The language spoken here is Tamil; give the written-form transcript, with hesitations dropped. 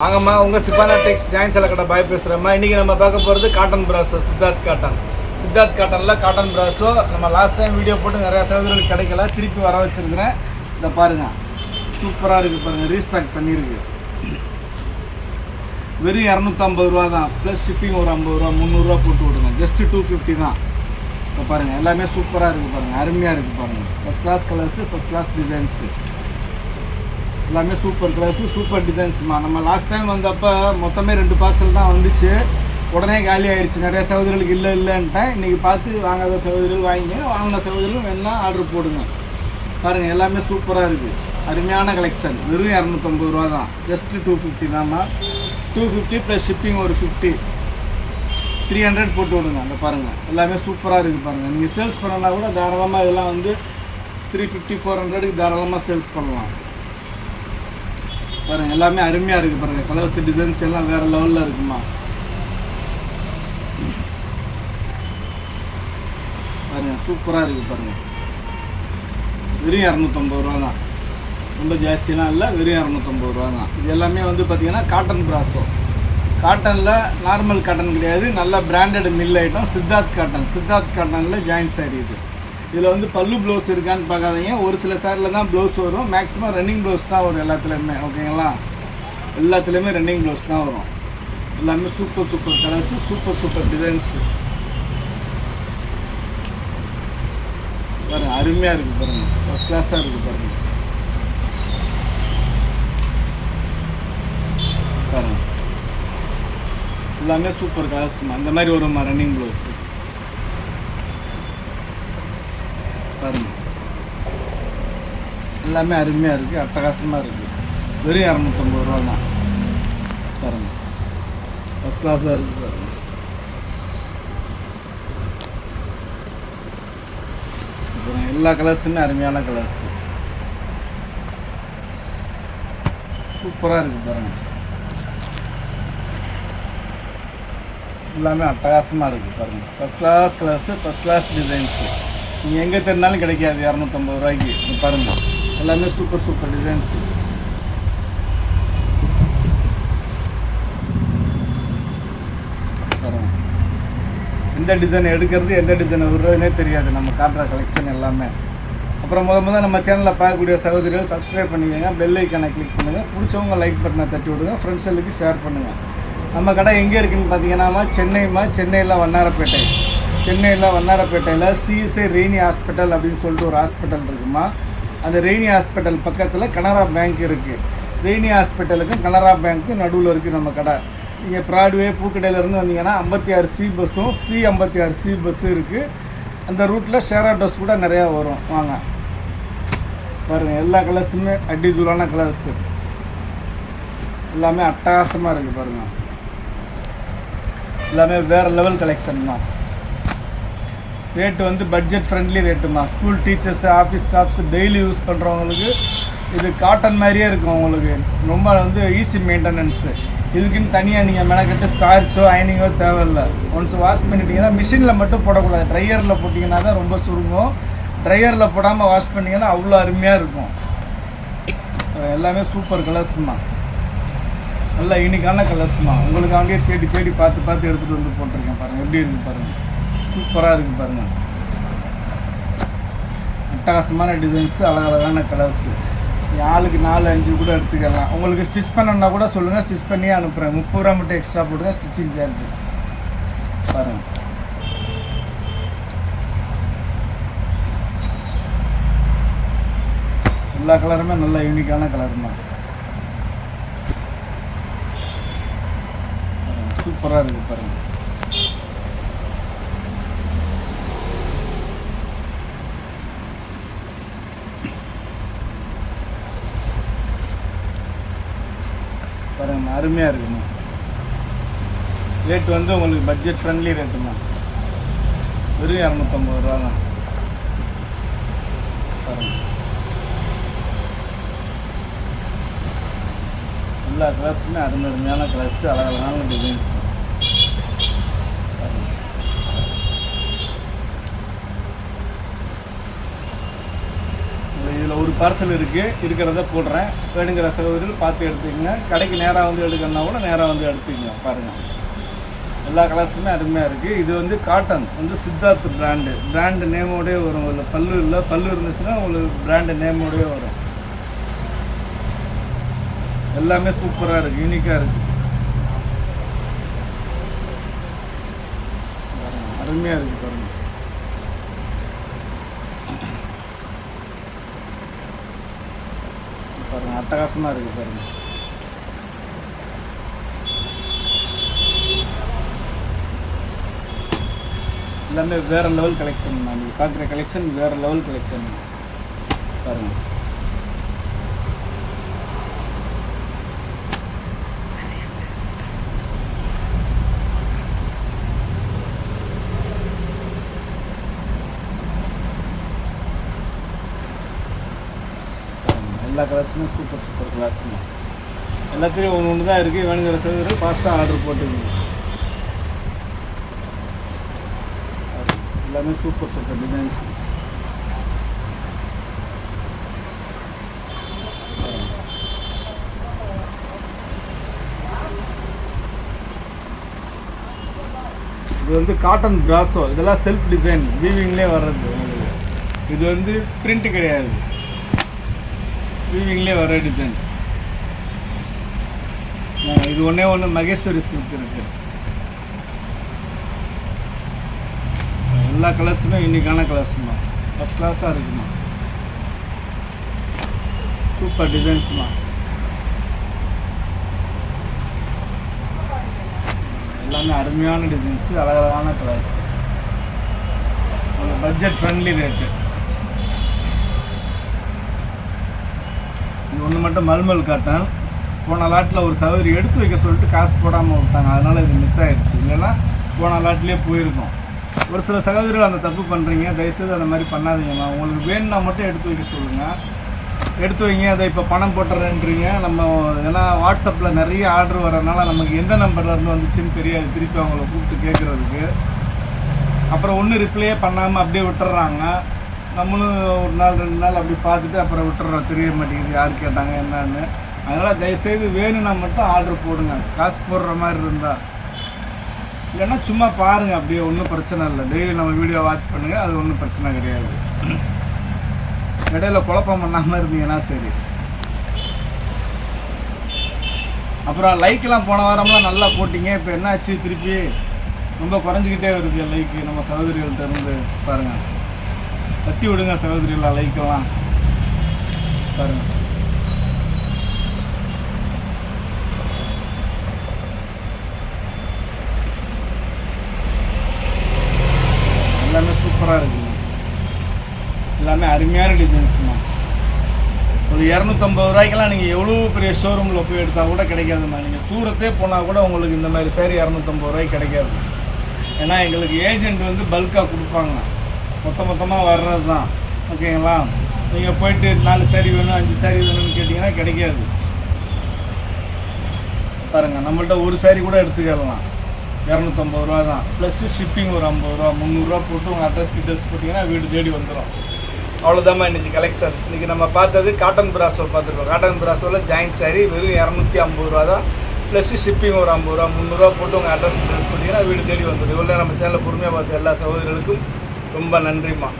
வாங்கம்மா உங்கள் சிப்பானா டெக்ஸ் ஜாயின் சில கடை பாய் பேசுகிறேம்மா. இன்றைக்கி நம்ம பார்க்க போகிறது காட்டன் பிராஸோ, சித்தார்த் காட்டனில் காட்டன் பிராஸோ. நம்ம லாஸ்ட் டைம் வீடியோ போட்டு நிறையா சகோதரர்களுக்கு கிடைக்கல, திருப்பி வர வச்சுருக்கிறேன். இதை பாருங்கள், சூப்பராக இருக்குது பாருங்கள், ரீஸ்டாக் பண்ணியிருக்கு. வெறும் 250 ரூபா தான், ப்ளஸ் ஷிப்பிங் ஒரு 50 ரூபா 300 ரூபா போட்டு விடுங்க. ஜஸ்ட்டு 250 தான். இப்போ பாருங்கள், எல்லாமே சூப்பராக இருக்குது பாருங்கள், அருமையாக இருக்குது பாருங்கள். First class colours, first class designs, எல்லாமே சூப்பர் கலர்ஸு, சூப்பர் டிசைன்ஸுமா. நம்ம லாஸ்ட் டைம் வந்தப்போ மொத்தமே 2 பார்சல் தான் வந்துச்சு, உடனே காலி ஆகிடுச்சு. நிறைய சகோதரர்களுக்கு இல்லைன்ட்டேன். இன்றைக்கி பார்த்து வாங்காத சகோதரர்கள் வாங்கிங்க, வாங்கின சகோதரர்கள் வேணா ஆர்டர் போடுங்க. பாருங்கள், எல்லாமே சூப்பராக இருக்குது, அருமையான கலெக்ஷன். வெறும் 250 ரூபா தான், ஜஸ்ட்டு 250 தான்மா. 250 ப்ளஸ் ஷிப்பிங் ஒரு 50, 300 போட்டு விடுங்க. அந்த பாருங்கள், எல்லாமே சூப்பராக இருக்குது பாருங்கள். நீங்கள் சேல்ஸ் பண்ணனா கூட தாராளமாக இதெல்லாம் வந்து 350 400க்கு தாராளமாக சேல்ஸ் பண்ணலாம். பாருங்கள், எல்லாமே அருமையாக இருக்குது பாருங்கள். கலர்ஸ் டிசைன்ஸ் எல்லாம் வேறு லெவலில் இருக்குமா. பாருங்கள், சூப்பராக இருக்குது பாருங்கள். வெறும் 250 ரூபா தான், ரொம்ப ஜாஸ்தியெலாம் இல்லை, வெறும் 250 ரூபா தான். இது எல்லாமே வந்து பார்த்திங்கன்னா காட்டன் பிராஸோ. காட்டனில் நார்மல் காட்டன் கிடையாது, நல்ல பிராண்டட் மில் ஐட்டம். சித்தார்த் காட்டனில் ஜாயின் சாரி இது. இதில் வந்து பல்லு ப்ளவுஸ் இருக்கான்னு பார்க்காதீங்க, ஒரு சில சாரியில் தான் ப்ளவுஸ் வரும். மேக்ஸிமம் ரன்னிங் ப்ளவுஸ் தான் வரும் எல்லாத்துலேயுமே, ஓகேங்களா. எல்லாத்துலேயுமே ரன்னிங் ப்ளவுஸ் தான் வரும். எல்லாமே சூப்பர் கலர்ஸு, சூப்பர் டிசைன்ஸு. பாருங்கள், அருமையாக இருக்குது பாருங்கள், ஃபஸ்ட் கிளாஸாக இருக்குது பாருங்கள். பாருங்கள், எல்லாமே சூப்பர் கலர்ஸுமா. இந்த மாதிரி வரும்மா ரன்னிங் ப்ளவுஸு. பாருங்கள், எல்லாமே அருமையாக இருக்குது, அட்டகாசமாக இருக்குது. வெறும் 250 ரூபா தான். பாருங்கள், ஃபஸ்ட் கிளாஸாக இருக்குது பாருங்கள். அப்புறம் எல்லா கலர்ஸுமே அருமையான கலர்ஸு, சூப்பராக இருக்குது பாருங்கள். எல்லாமே அட்டகாசமாக இருக்குது பாருங்கள். First class colours, first class designs. நீங்கள் எங்கே தெரிந்தாலும் கிடைக்காது 250 ரூபாய்க்கு. பாருங்கள், எல்லாமே சூப்பர் டிசைன்ஸு. பாருங்கள், எந்த டிசைன் எடுக்கிறது எந்த டிசைன் விடுறதுனே தெரியாது நம்ம காட்டுற கலெக்ஷன் எல்லாமே. அப்புறம் முதல்ல நம்ம சேனலில் பார்க்கக்கூடிய சகோதரிகள் சப்ஸ்கிரைப் பண்ணிக்கோங்க, பெல் ஐக்கானை கிளிக் பண்ணுங்கள், பிடிச்சவங்க லைக் பட்டனை தட்டி விடுங்க, ஃப்ரெண்ட்ஸுகளுக்கு ஷேர் பண்ணுங்கள். நம்ம கடை எங்கே இருக்குதுன்னு பார்த்தீங்கன்னா சென்னையில் வண்ணாரப்பேட்டையில் சிஎஸ்ஐ ரெய்னி ஹாஸ்பிட்டல் அப்படின்னு சொல்லிட்டு ஒரு ஹாஸ்பிட்டல் இருக்குமா. அந்த ரெய்னி ஹாஸ்பிட்டல் பக்கத்தில் கனரா பேங்க் இருக்குது. ரெய்னி ஹாஸ்பிட்டலுக்கும் கனரா பேங்க்கும் நடுவில் இருக்குது நம்ம கடை. நீங்கள் ப்ராட்வே பூக்கடையிலேருந்து வந்தீங்கன்னா 56C பஸ்ஸும் C56C பஸ்ஸும் இருக்குது. அந்த ரூட்டில் ஷேர் ஆட்டோஸ் கூட நிறையா வரும். வாங்க பாருங்கள், எல்லா கலர்ஸுமே அடி தூளான கலர்ஸு, எல்லாமே அட்டகாசமாக இருக்குது பாருங்கள். எல்லாமே வேறு லெவல் கலெக்ஷன் தான். ரேட்டு வந்து பட்ஜெட் ஃப்ரெண்ட்லி ரேட்டுமா. School teachers, office staffs, daily use பண்ணுறவங்களுக்கு இது காட்டன் மாதிரியே இருக்கும். உங்களுக்கு ரொம்ப வந்து ஈஸி மெயின்டெனன்ஸு. இதுக்குன்னு தனியாக நீங்கள் மெனக்கட்டு ஸ்டார்ச்சோ அயனிங்கோ தேவையில்லை. ஒன்ஸ் வாஷ் பண்ணிட்டீங்கன்னா மிஷினில் மட்டும் போடக்கூடாது, ட்ரையரில் போட்டிங்கன்னா தான் ரொம்ப சுருங்கும். ட்ரையரில் போடாமல் வாஷ் பண்ணிங்கன்னா அவ்வளோ அருமையாக இருக்கும். எல்லாமே சூப்பர் கலர்ஸுமா, நல்ல யூனிக்கான கலர்ஸ்மா. உங்களுக்கு அங்கேயே தேடி பார்த்து எடுத்துகிட்டு வந்து போட்டிருக்கேன். பாருங்கள், எப்படி இருக்குது பாருங்கள், சூப்பராக இருக்குது பாருங்கள். அட்டகாசமான டிசைன்ஸு, அழகழகான கலர்ஸு. ஆளுக்கு 4-5 கூட எடுத்துக்கலாம். உங்களுக்கு ஸ்டிச் பண்ணணுன்னா கூட சொல்லுங்கள், ஸ்டிச் பண்ணியே அனுப்புகிறேன். 30 ரூபா மட்டும் எக்ஸ்ட்ரா போட்டுங்க, ஸ்டிச்சிங் சார்ஜ். பாருங்கள், எல்லா கலருமே நல்ல யூனிக்கான கலருமா, சூப்பராக இருக்குது பாருங்கள். பாருங்கம்மா, அருமையாக இருக்குமா. ரேட்டு வந்து உங்களுக்கு பட்ஜெட் ஃப்ரெண்ட்லி ரேட்டுமா. வெறும் 250 ரூபா தான். பாருங்கள், எல்லா கலர்ஸுமே அருமையான கலர்ஸு, அழகான டிசைன்ஸ். இதில் ஒரு பார்சல் இருக்குது, இருக்கிறத போடுறேன். வேணுங்கிற சகோதரிகள் பார்த்து எடுத்துக்கங்க. கடைக்கு நேராக வந்து எடுக்கணுன்னா கூட நேராக வந்து எடுத்துக்கங்க. பாருங்கள், எல்லா கலர்ஸுமே அருமையாக இருக்குது. இது வந்து காட்டன் வந்து சித்தார்த் பிராண்டு நேமோடய வரும். அதில் பல்லு இல்லை, பல்லு இருந்துச்சுன்னா உங்களுக்கு பிராண்டு நேமோடய வரும். எல்லாமே சூப்பராக இருக்குது, யூனிக்காக இருக்குது, அருமையாக இருக்குது. பாருங்கள், பாருங்கள் அட்டகாசமாக இருக்குது. பாருங்கள், எல்லாமே வேறு லெவல் கலெக்ஷன். நீங்கள் பார்க்குற கலெக்ஷன் வேறு லெவல் கலெக்ஷன். பாருங்கள், எல்லா கலர்ஸுமே சூப்பர் கிளாஸுங்க. எல்லாத்துலேயும் ஒன்று தான் இருக்குது. வேணுங்கிற சகோதரர்கள் ஃபாஸ்ட்டாக ஆர்டர் போட்டுக்கோங்க. எல்லாமே சூப்பர் டிசைன்ஸ். இது வந்து காட்டன் பிராசோ. இதெல்லாம் செல்ஃப் டிசைன் வீவிங்லேயே வர்றது. இது வந்து பிரிண்ட் கிடையாது, வீவிங்லேயே வர டிசைன். இது ஒன்று மகேஸ்வரி சில்க் இருக்குது. எல்லா கலர்ஸுமே யூனிக்கான கலர்ஸ்மா, ஃபஸ்ட் கிளாஸாக இருக்குமா, சூப்பர் டிசைன்ஸ்மா. எல்லாமே அருமையான டிசைன்ஸு, அழகழகான கலர்ஸ், பட்ஜெட் ஃப்ரெண்ட்லி ரேட்டு. இது ஒன்று மட்டும் மல்மல் காட்டன். போன லாட்டில் ஒரு சகோதரி எடுத்து வைக்க சொல்லிட்டு காசு போடாமல் விட்டாங்க, அதனால் இது மிஸ் ஆகிடுச்சு. இல்லைன்னா போன லாட்லேயே போயிருக்கோம். ஒரு சில சகோதரிகள் அந்த தப்பு பண்ணுறீங்க, தயவுசெய்து அந்த மாதிரி பண்ணாதீங்கம்மா. உங்களுக்கு வேணும்னா மட்டும் எடுத்து வைக்க சொல்லுங்கள், எடுத்து வைங்க. அதை இப்போ பணம் போட்டுறேன்றீங்க. நம்ம ஏன்னா வாட்ஸ்அப்பில் நிறைய ஆர்டர் வரதுனால நமக்கு எந்த நம்பர்லேருந்து வந்துச்சுன்னு தெரியாது, திருப்பி அவங்கள கூப்பிட்டு கேட்குறதுக்கு. அப்புறம் ஒன்றும் ரிப்ளையே பண்ணாமல் அப்படியே விட்டுறாங்க. நம்மளும் ஒரு நாள் 2 நாள் அப்படி பார்த்துட்டு அப்புறம் விட்டுறோம், தெரிய மாட்டேங்குது யார் கேட்டாங்க என்னன்னு. அதனால் தயவுசெய்து வேணும்னா மட்டும் ஆர்டர் போடுங்க, காசு போடுற மாதிரி இருந்தால். இல்லைன்னா சும்மா பாருங்கள், அப்படியே ஒன்றும் பிரச்சனை இல்லை. டெய்லி நம்ம வீடியோ வாட்ச் பண்ணுங்கள், அது ஒன்றும் பிரச்சனை கிடையாது. இடையில குழப்பம் பண்ணாமல் இருந்தீங்கன்னா சரி. அப்புறம் லைக்கெலாம் போன வாரம்லாம் நல்லா போட்டிங்க, இப்போ என்ன ஆச்சு திருப்பி ரொம்ப குறைஞ்சிக்கிட்டே வருது லைக்கு நம்ம சகோதரிகள்கிட்ட இருந்து. பாருங்கள், தட்டி விடுங்க சகோதரிகளா லைக்கெல்லாம். பாருங்கள், எல்லாமே சூப்பராக இருக்குங்க, எல்லாமே அருமையான டிசைன்ஸ்மா. ஒரு 250 ரூபாய்க்கெல்லாம் நீங்கள் எவ்வளோ பெரிய ஷோரூமில் போய் எடுத்தால் கூட கிடைக்காதுமா. நீங்கள் சூரத்தே போனால் கூட உங்களுக்கு இந்த மாதிரி சேரீ 250 ரூபாய்க்கு கிடைக்காது. ஏன்னா எங்களுக்கு ஏஜெண்ட் வந்து பல்காக கொடுப்பாங்க, மொத்தமாக வர்றது தான். ஓகேங்களா? நீங்கள் போயிட்டு 4 சாரி வேணும் 5 சாரி வேணும்னு கேட்டிங்கன்னா கிடைக்காது. பாருங்கள், நம்மள்ட்ட ஒரு சாரி கூட எடுத்துக்கலாம், 250 ரூபா தான். ப்ளஸ்ஸு ஷிப்பிங் ஒரு 50 ரூபா 300 ரூபா போட்டு உங்கள் அட்ரஸ் டீட்டெயில்ஸ் போட்டிங்கன்னா வீடு தேடி வந்துடும். அவ்வளோதாம்மா இன்றைக்கி கலெக்ஷன். இன்றைக்கி நம்ம பார்த்தது காட்டன் பிராசோ பார்த்துருக்கோம். காட்டன் பிராசோவில் ஜாயின்ட் சாரி வெறும் 250 ரூபா தான். ப்ளஸ்ஸு ஷிப்பிங் ஒரு 50 ரூபா 300 ரூபா போட்டு உங்கள் அட்ரஸ் டீட்டெயில்ஸ் போட்டிங்கன்னா வீடு தேடி வந்துடும். இவ்வளோ நம்ம சேனலில் பொறுமையாக பார்த்து எல்லா சகோதரிகளுக்கும் ரொம்ப நன்றிம்மா.